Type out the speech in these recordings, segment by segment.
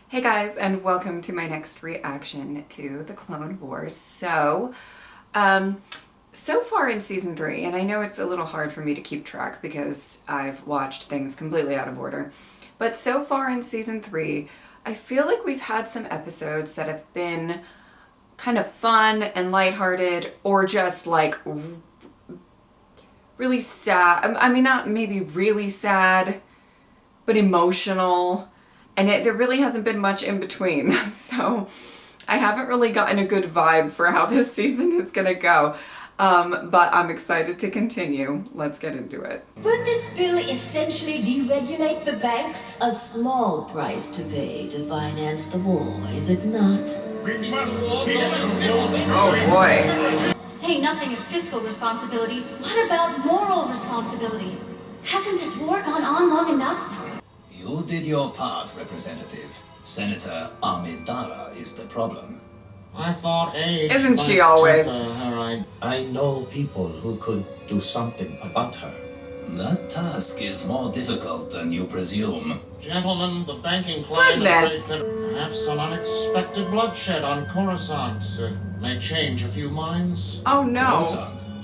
Hey guys, and welcome to my next reaction to the Clone Wars. So far in season 3, and I know it's a little hard for me to keep track because I've watched things completely out of order, but so far in season 3, I feel like we've had some episodes that have been kind of fun and lighthearted, or just like really sad. I mean, not maybe really sad, but emotional. And there really hasn't been much in between. So I haven't really gotten a good vibe for how this season is gonna go. But I'm excited to continue. Let's get into it. Would this bill essentially deregulate the banks? A small price to pay to finance the war, is it not? Oh boy. Say nothing of fiscal responsibility. What about moral responsibility? Hasn't this war gone on long enough? You did your part, Representative. Senator Amidala is the problem. I thought age... Isn't she always? I know people who could do something about her. That task is more difficult than you presume. Gentlemen, the banking climate Goodness. perhaps some unexpected bloodshed on Coruscant may change a few minds. Oh no.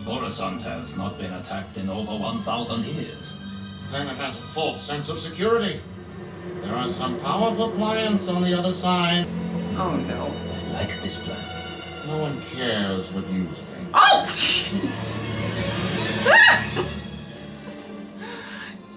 Coruscant has not been attacked in over 1,000 years. Then it has a false sense of security. There are some powerful clients on the other side. Oh no. I like this plan. No one cares what you think. Oh!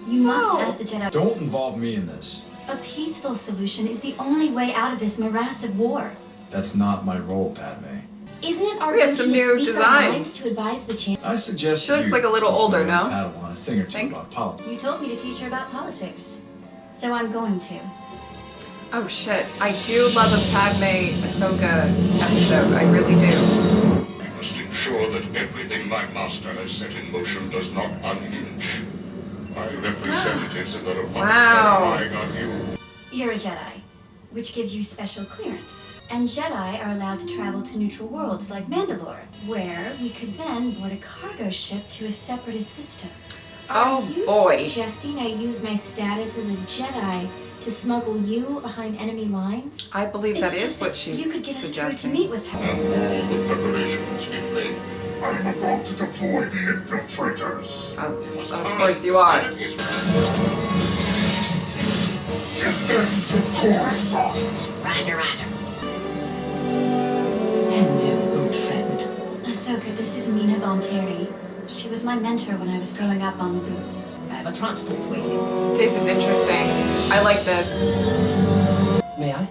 You must ask the Jedi. Don't involve me in this. A peaceful solution is the only way out of this morass of war. That's not my role, Padme. Isn't it our We have duty some to new speak designs. our minds to advise the champ? I suggest She looks you like a little teach older, my no? Padawan a thing or two Think? about politics. You told me to teach her about politics, so I'm going to. Oh shit. I do love a Padme Ahsoka episode. I really do. We must ensure that everything my master has set in motion does not unhinge. My representatives in the Republic Wow. are relying on you. You're a Jedi, which gives you special clearance. And Jedi are allowed to travel to neutral worlds like Mandalore, where we could then board a cargo ship to a separatist system. Oh Are you boy. suggesting I use my status as a Jedi to smuggle you behind enemy lines? I believe that It's is just what that she's you could get us through to suggesting. meet with her. And all the preparations in vain. I am about to deploy the infiltrators. Of course you are. Senate is Get them to Coruscant. Hello, old friend. Ahsoka, this is Mina Bonteri. She was my mentor when I was growing up on Naboo. I have a transport waiting. This is interesting. I like this. May I?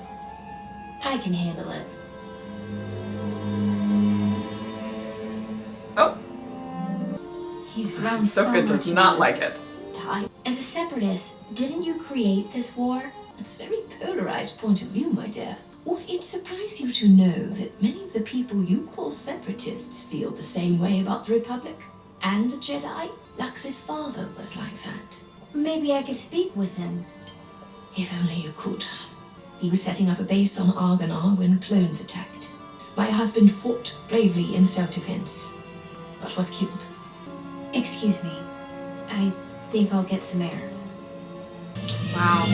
I can handle it. Oh, He's grown so Ahsoka much does not in like it. time. As a separatist, didn't you create this war? It's a very polarized point of view, my dear. Would it surprise you to know that many of the people you call separatists feel the same way about the Republic and the Jedi? Lux's father was like that. Maybe I could speak with him. If only you could. He was setting up a base on Argonar when clones attacked. My husband fought bravely in self-defense, but was killed. Excuse me. I think I'll get some air. Wow.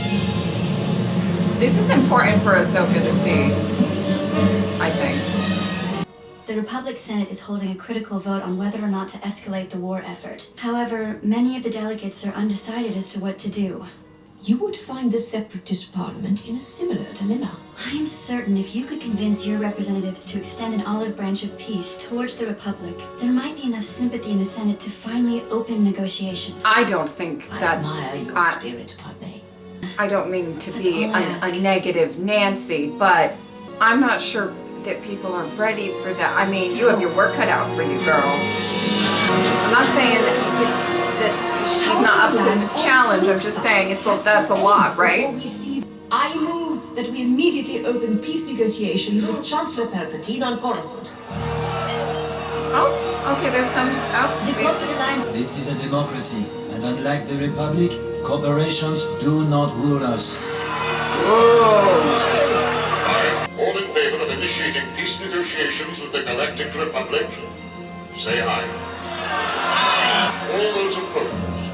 This is important for Ahsoka to see, I think. The Republic Senate is holding a critical vote on whether or not to escalate the war effort. However, many of the delegates are undecided as to what to do. You would find the Separatist Parliament in a similar dilemma. I am certain if you could convince your representatives to extend an olive branch of peace towards the Republic, there might be enough sympathy in the Senate to finally open negotiations. I don't think that's... spirit, Padme. I don't mean to That's be all I ask. a negative Nancy, but I'm not sure that people are ready for that. I mean, you have your work cut out for you, girl. I'm not saying that she's not up to the challenge. I'm just saying that's a lot, right? I move that we immediately open peace negotiations with Chancellor Palpatine on Coruscant. Oh, okay, there's some... The Oh, corporate alliance. This is a democracy, and unlike the Republic, corporations do not rule us. all in favor of initiating peace negotiations with the Galactic Republic. Say aye. All those opposed.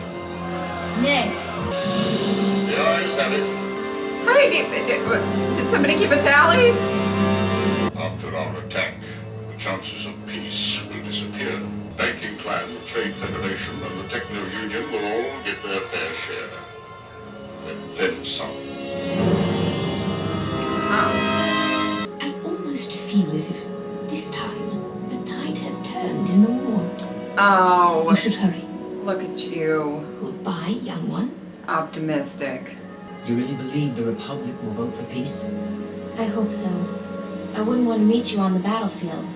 Nay. The ayes have it. how Wait, did somebody keep a tally? After our attack, the chances of peace will disappear. Banking clan, the Trade Federation, and the Techno Union will all get their fair share. And then some. I almost feel as if this time the tide has turned in the war. Oh. You should hurry. Look at you. Goodbye, young one. Optimistic. You really believe the Republic will vote for peace? I hope so. I wouldn't want to meet you on the battlefield.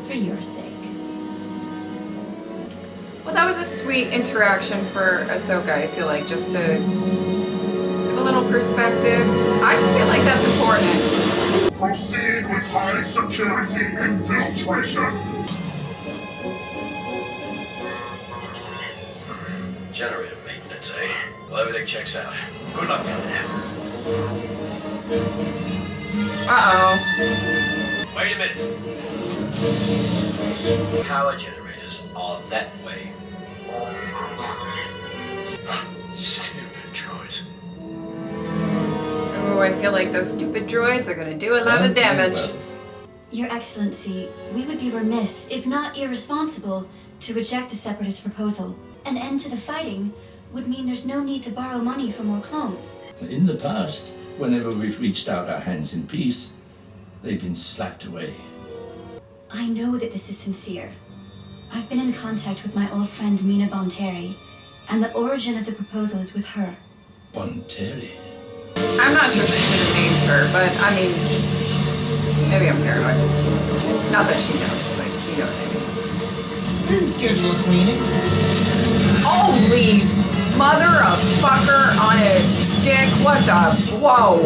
For your sake. Well, that was a sweet interaction for Ahsoka, I feel like, just to give a little perspective. I feel like that's important. Proceed with high security infiltration. Generator maintenance, eh? Well, everything checks out. Good luck down there. Uh-oh. Wait a minute. Power generators are that way. Stupid droids. Oh, I feel like those stupid droids are gonna do a lot of damage. Your Excellency, we would be remiss, if not irresponsible, to reject the Separatist proposal. An end to the fighting would mean there's no need to borrow money for more clones. In the past, whenever we've reached out our hands in peace, they've been slapped away. I know that this is sincere. I've been in contact with my old friend Mina Bonteri, and the origin of the proposal is with her. Bonteri. I'm not sure she should have named her, but I mean, maybe I'm paranoid. Not that she knows, but you know what I mean. Didn't schedule a cleaning. Holy mother of fucker on a stick. What the? Whoa.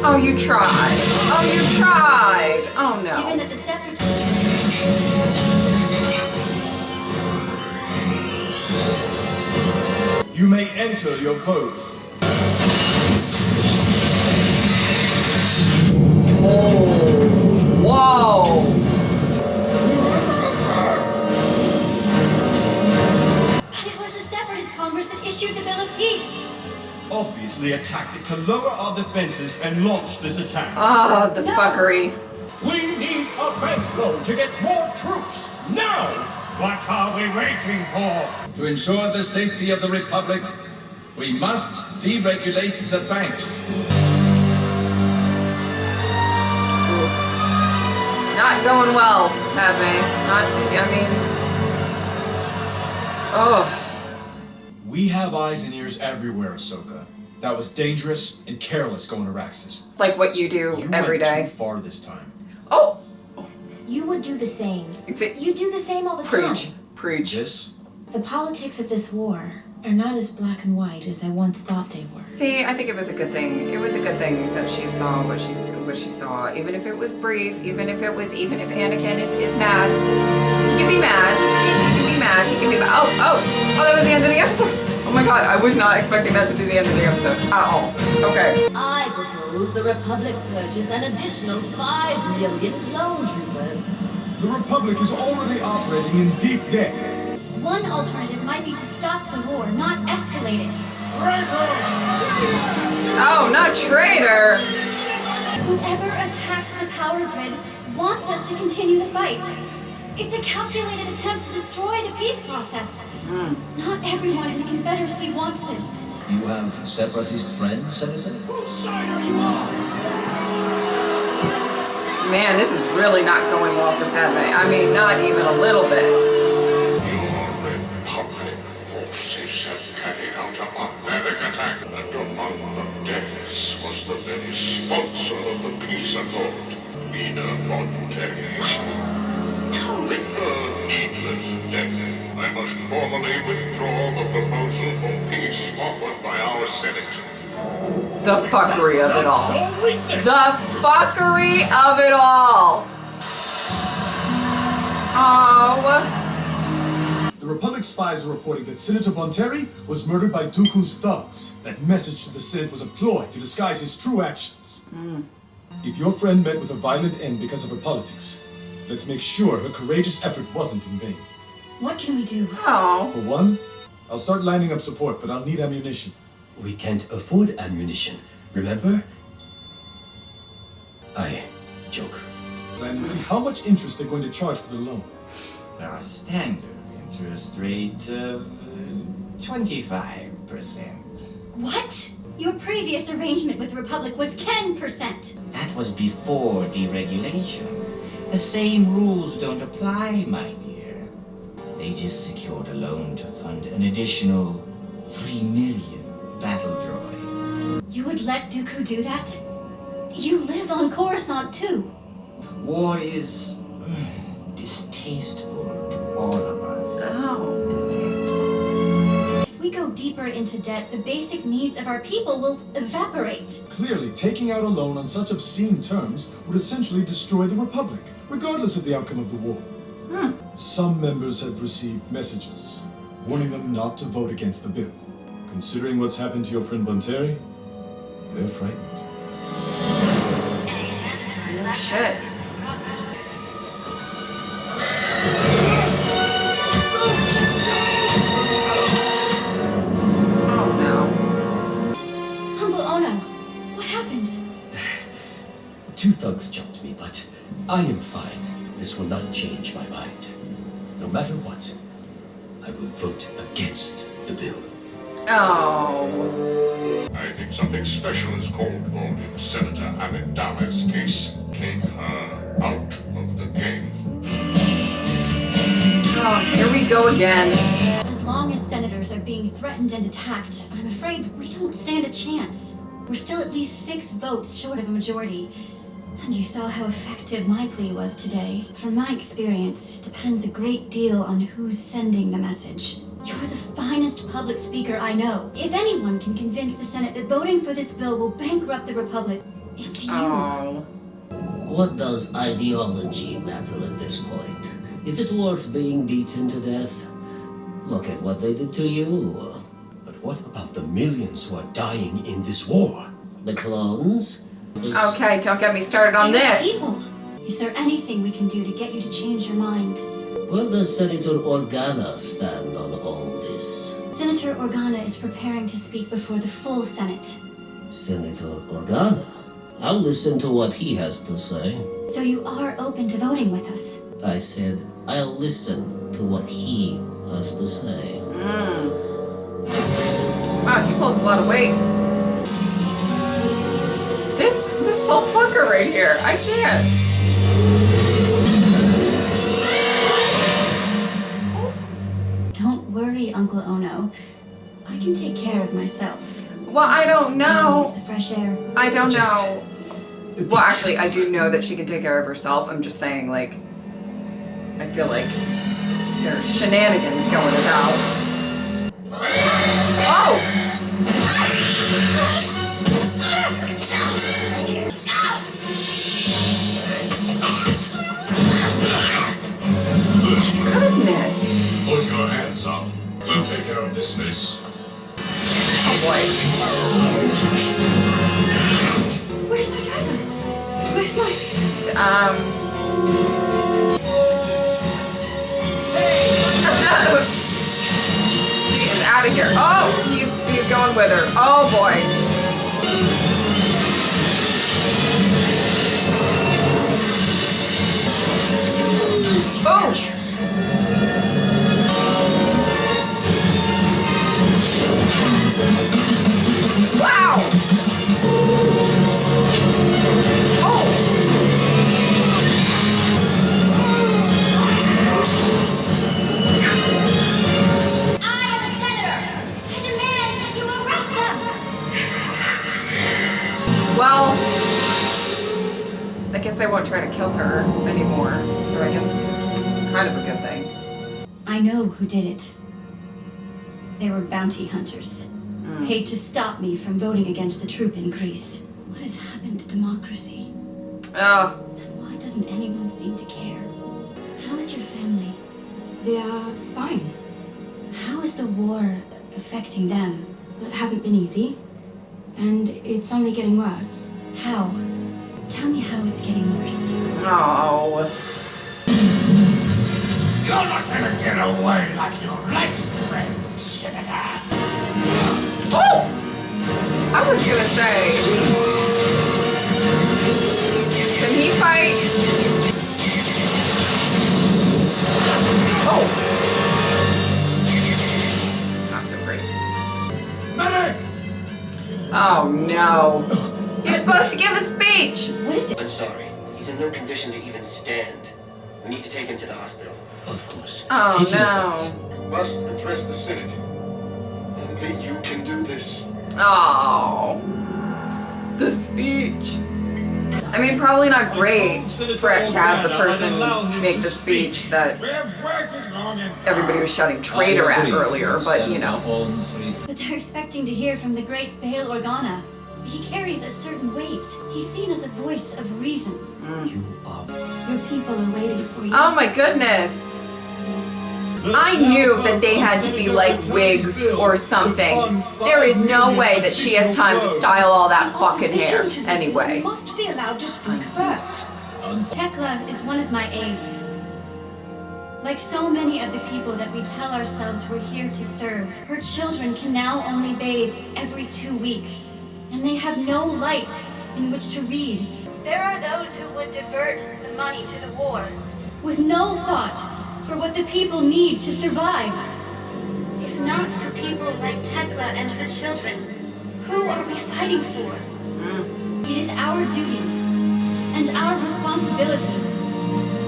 Oh, you tried. Oh, you tried. Oh, no. Given that the Separatists... You may enter your votes. Oh. Whoa. But it was the Separatist Congress that issued the Bill of Peace. Obviously a tactic to lower our defenses and launch this attack. Ah, the fuckery. We need a bankroll to get more troops, now! What are we waiting for? To ensure the safety of the Republic, we must deregulate the banks. Not going well, Padme. Not, I mean... Oh. We have eyes and ears everywhere, Ahsoka. That was dangerous and careless going to Raxus. Like what you do every went day. too far this time. Oh! You would do the same. Except You do the same all the preach. time. Preach. This? The politics of this war are not as black and white as I once thought they were. See, I think it was a good thing. It was a good thing that she saw what she saw. Even if it was brief, even if Anakin is mad. He can be mad. He can be mad. He can be mad. Oh, that was the end of the episode. Oh my god, I was not expecting that to be the end of the episode at all. Okay. I propose the Republic purchase an additional 5 million clone troopers. The Republic is already operating in deep debt. One alternative might be to stop the war, not escalate it. Oh, not traitor. Whoever attacked the power grid wants us to continue the fight. It's a calculated attempt to destroy the peace process. Not everyone in the Confederacy wants this. You have separatist friends, Senator? Whose side are you on? Man, this is really not going well for Padme. I mean, not even a little bit. Your Republic forces have carried out a barbaric attack, and among the deaths was the very sponsor of the peace accord, Mina Bonteri. What? No. With her needless death, I must formally withdraw the proposal for peace offered by our Senate. The fuckery of it all. The fuckery of it all. Oh. The Republic spies are reporting that Senator Bonteri was murdered by Dooku's thugs. That message to the Senate was a ploy to disguise his true actions. If your friend met with a violent end because of her politics, let's make sure her courageous effort wasn't in vain. What can we do? Oh. For one, I'll start lining up support, but I'll need ammunition. We can't afford ammunition, remember? I joke. Plan and see how much interest they're going to charge for the loan. Our standard interest rate of 25%. What? Your previous arrangement with the Republic was 10%. That was before deregulation. The same rules don't apply, my dear. They just secured a loan to fund an additional 3 million battle droids. You would let Dooku do that? You live on Coruscant too. War is distasteful to all of us. Oh, distasteful. If we go deeper into debt, the basic needs of our people will evaporate. Clearly, taking out a loan on such obscene terms would essentially destroy the Republic, regardless of the outcome of the war. Some members have received messages warning them not to vote against the bill. Considering what's happened to your friend Bonteri, they're frightened. No shit. Oh no. Uncle Ono, what happened? Two thugs jumped me, but I am fine. This will not change my mind. No matter what, I will vote against the bill. Oh. I think something special is called for in Senator Amidala's case. Take her out of the game. Oh, here we go again. As long as senators are being threatened and attacked, I'm afraid we don't stand a chance. We're still at least 6 votes short of a majority. And you saw how effective my plea was today. From my experience, it depends a great deal on who's sending the message. You're the finest public speaker I know. If anyone can convince the Senate that voting for this bill will bankrupt the Republic, it's you. Oh. What does ideology matter at this point? Is it worth being beaten to death? Look at what they did to you. But what about the millions who are dying in this war? The clones? Okay, don't get me started on You're this. people. Is there anything we can do to get you to change your mind? Where does Senator Organa stand on all this? Senator Organa is preparing to speak before the full Senate. Senator Organa? I'll listen to what he has to say. So you are open to voting with us? I said I'll listen to what he has to say. Wow, he pulls a lot of weight. This whole fucker right here. I can't. Don't worry, Uncle Ono. I can take care of myself. Well, I don't know. Use the fresh air. I don't know. Well, actually, I do know that she can take care of herself. I'm just saying, like, I feel like there's shenanigans going about. Oh! Goodness. Put your hands up. We'll take care of this mess. Oh boy. Where's my driver? Where's my... She's out of here. Oh, he's going with her. Oh boy. Oh! Wow! Oh! I am a senator! I demand that you arrest them! Well, I guess they won't try to kill her anymore, so I guess it's kind of a good thing. I know who did it. They were bounty hunters, paid to stop me from voting against the troop increase. What has happened to democracy? Oh. And why doesn't anyone seem to care? How is your family? They are fine. How is the war affecting them? It hasn't been easy. And it's only getting worse. How? Tell me how it's getting worse. Oh. You're not gonna get away like your lady friend, Senator. Oh! I was gonna say, can he fight? Oh! Not so great. Medic! Oh no. He's supposed to give a speech! What is it? I'm sorry. He's in no condition to even stand. We need to take him to the hospital. Of course. Oh Take him at no. once. You must address the Senate. Only you can do this. Oh. The speech. I mean, probably not great for it to have the person make the speech that everybody was shouting traitor at earlier, but you know. But they're expecting to hear from the great Bail Organa. He carries a certain weight. He's seen as a voice of reason. You are. Your people are waiting for you. Oh my goodness. I knew that they had to be like wigs or something. There is no way that she has time to style all that fucking hair anyway. Must be allowed to speak first. Tekla is one of my aides. Like so many of the people that we tell ourselves we're here to serve, her children can now only bathe every 2 weeks, and they have no light in which to read. There are those who would divert the money to the war, with no thought for what the people need to survive. If not for people like Tekla and her children, who are we fighting for? It is our duty and our responsibility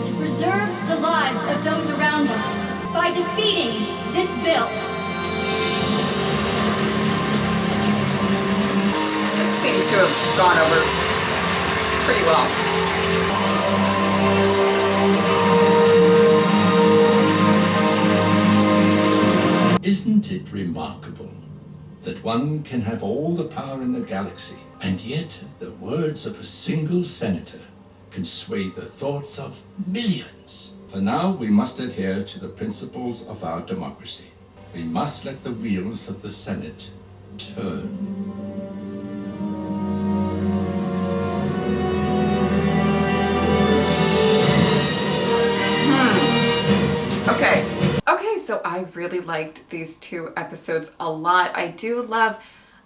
to preserve the lives of those around us by defeating this bill. It seems to have gone over pretty well. Isn't it remarkable that one can have all the power in the galaxy, and yet the words of a single senator can sway the thoughts of millions? For now, we must adhere to the principles of our democracy. We must let the wheels of the Senate turn. Okay. Okay, so I really liked these 2 episodes a lot. I do love,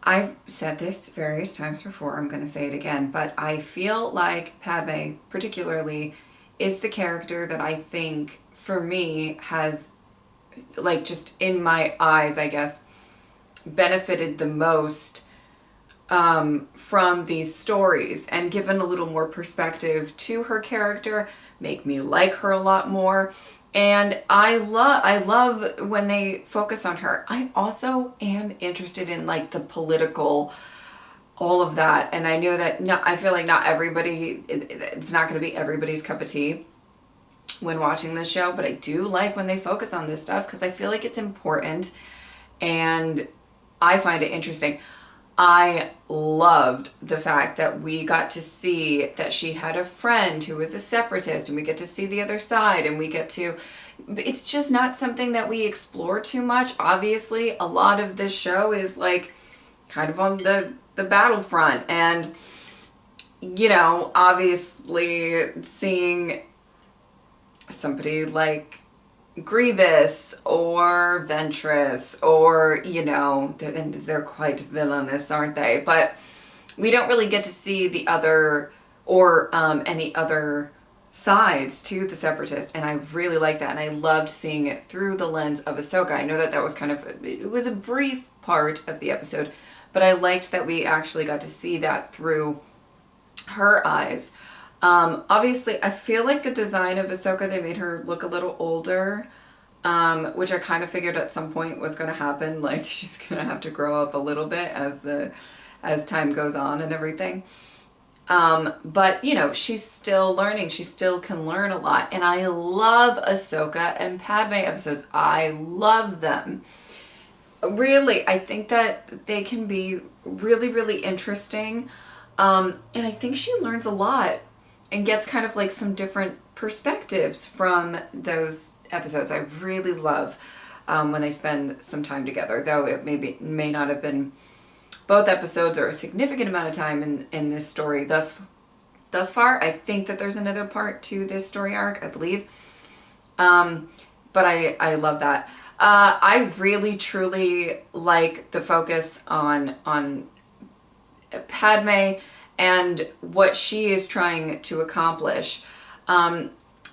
I've said this various times before, I'm going to say it again, but I feel like Padme particularly is the character that I think for me has, like, just in my eyes, I guess, benefited the most from these stories and given a little more perspective to her character, make me like her a lot more. And I love when they focus on her. I also am interested in like the political, all of that. And I know that I feel like not everybody, it's not going to be everybody's cup of tea when watching this show, but I do like when they focus on this stuff because I feel like it's important and I find it interesting. I loved the fact that we got to see that she had a friend who was a separatist and we get to see the other side and we get to, it's just not something that we explore too much. Obviously, a lot of this show is like kind of on the battlefront and, you know, obviously seeing somebody like Grievous or Ventress or, you know, they're quite villainous, aren't they? But we don't really get to see the other or any other sides to the Separatist, and I really like that, and I loved seeing it through the lens of Ahsoka. I know that that was kind of, it was a brief part of the episode, but I liked that we actually got to see that through her eyes. Obviously, I feel like the design of Ahsoka, they made her look a little older, which I kind of figured at some point was going to happen. Like, she's going to have to grow up a little bit as time goes on and everything. But, you know, she's still learning. She still can learn a lot. And I love Ahsoka and Padme episodes. I love them. Really, I think that they can be really, really interesting. And I think she learns a lot and gets kind of like some different perspectives from those episodes. I really love when they spend some time together, though it may not have been both episodes or a significant amount of time in this story thus far. I think that there's another part to this story arc, I believe. But I love that. I really truly like the focus on Padme and what she is trying to accomplish.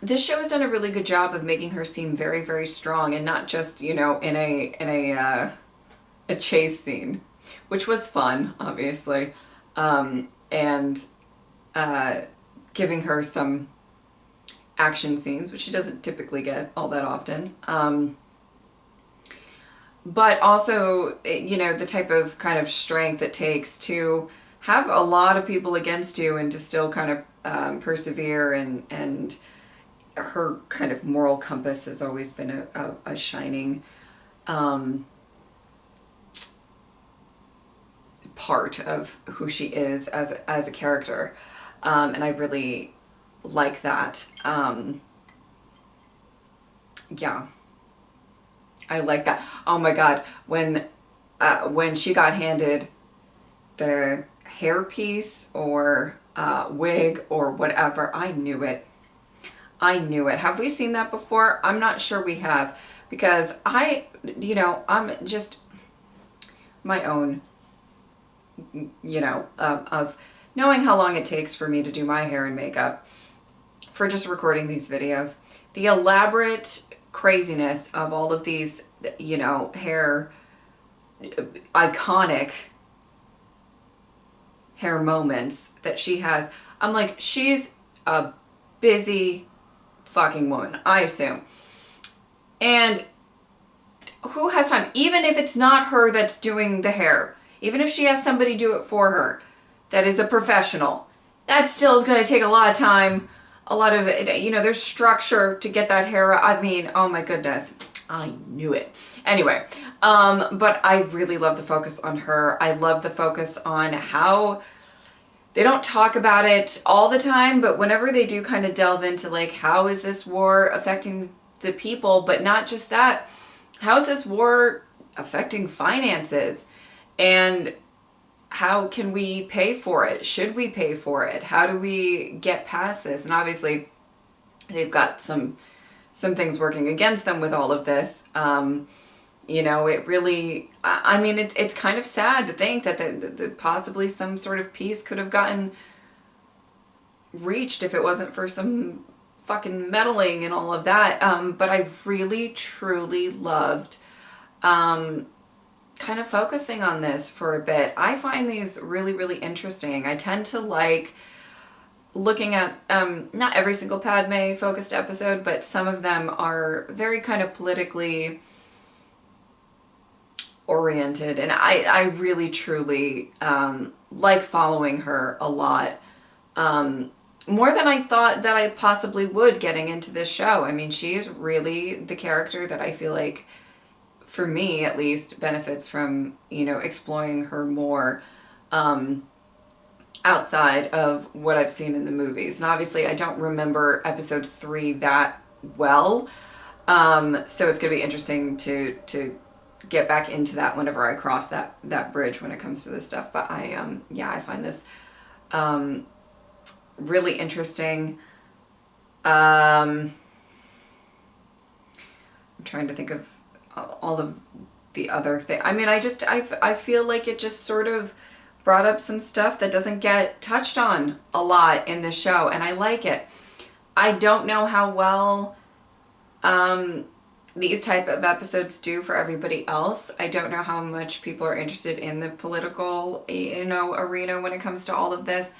This show has done a really good job of making her seem very, very strong, and not just, you know, in a chase scene, which was fun, obviously, and giving her some action scenes, which she doesn't typically get all that often. But also, you know, the type of kind of strength it takes to have a lot of people against you and to still kind of persevere, and her kind of moral compass has always been a shining part of who she is as a character. And I really like that. Yeah. I like that. Oh my God. When she got handed the hairpiece or wig or whatever, I knew it. I knew it. Have we seen that before? I'm not sure we have, because you know, I'm just my own, you know, of knowing how long it takes for me to do my hair and makeup for just recording these videos. The elaborate craziness of all of these, you know, iconic hair moments that she has. I'm like, she's a busy fucking woman, I assume. And who has time? Even if it's not her that's doing the hair, even if she has somebody do it for her that is a professional, that still is going to take a lot of time, a lot of, you know, there's structure to get that hair. I mean, oh my goodness, I knew it. Anyway, but I really love the focus on her. I love the focus on how they don't talk about it all the time, but whenever they do kind of delve into like, how is this war affecting the people? But not just that, how is this war affecting finances? And how can we pay for it? Should we pay for it? How do we get past this? And obviously they've got some things working against them with all of this. You know, it really, I mean, it's kind of sad to think that possibly some sort of peace could have gotten reached if it wasn't for some fucking meddling and all of that. But I really, truly loved kind of focusing on this for a bit. I find these really, really interesting. I tend to like looking at, not every single Padme focused episode, but some of them are very kind of politically oriented, and I really truly like following her a lot, more than I thought that I possibly would getting into this show. I mean, she is really the character that I feel like, for me at least, benefits from, you know, exploring her more outside of what I've seen in the movies. And obviously I don't remember episode 3 that well, so it's gonna be interesting to get back into that whenever I cross that bridge when it comes to this stuff. But yeah, I find this really interesting. I'm trying to think of all of the other things. I mean, I feel like it just sort of brought up some stuff that doesn't get touched on a lot in this show, and I like it. I don't know how well these type of episodes do for everybody else. I don't know how much people are interested in the political, you know, arena when it comes to all of this,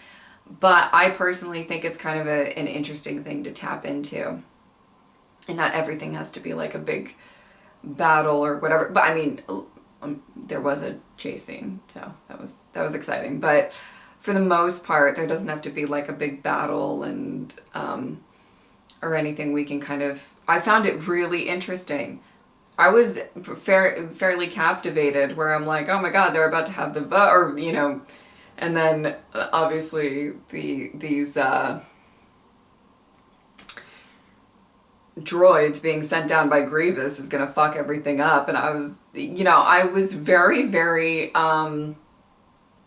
but I personally think it's kind of an interesting thing to tap into. And not everything has to be like a big battle or whatever. But I mean, there was a chase scene, so that was exciting. But for the most part, there doesn't have to be like a big battle and or anything. We can kind of, I found it really interesting. I was fairly captivated, where I'm like, oh my God, they're about to have the vote, or, you know, and then obviously these droids being sent down by Grievous is gonna fuck everything up. And I was, you know, I was very, very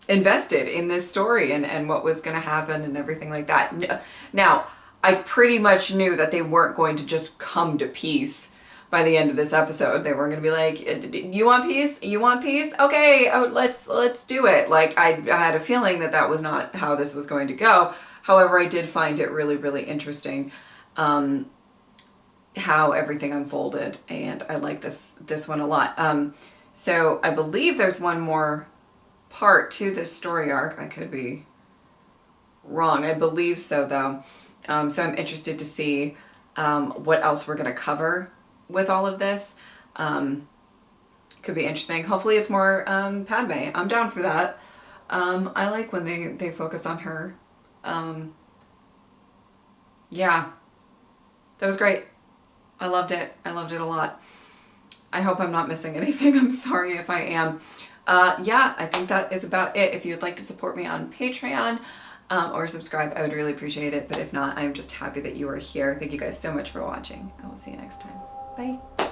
invested in this story and what was gonna happen and everything like that. Now, I pretty much knew that they weren't going to just come to peace by the end of this episode. They weren't going to be like, you want peace? You want peace? Okay, let's do it. Like, I had a feeling that that was not how this was going to go. However, I did find it really, really interesting how everything unfolded, and I like this one a lot. So I believe there's one more part to this story arc. I could be wrong. I believe so, though. So I'm interested to see what else we're going to cover with all of this. Could be interesting. Hopefully it's more Padme. I'm down for that. I like when they focus on her. Yeah. That was great. I loved it. I loved it a lot. I hope I'm not missing anything. I'm sorry if I am. Yeah, I think that is about it. If you'd like to support me on Patreon, or subscribe, I would really appreciate it. But if not, I'm just happy that you are here. Thank you guys so much for watching. I will see you next time. Bye.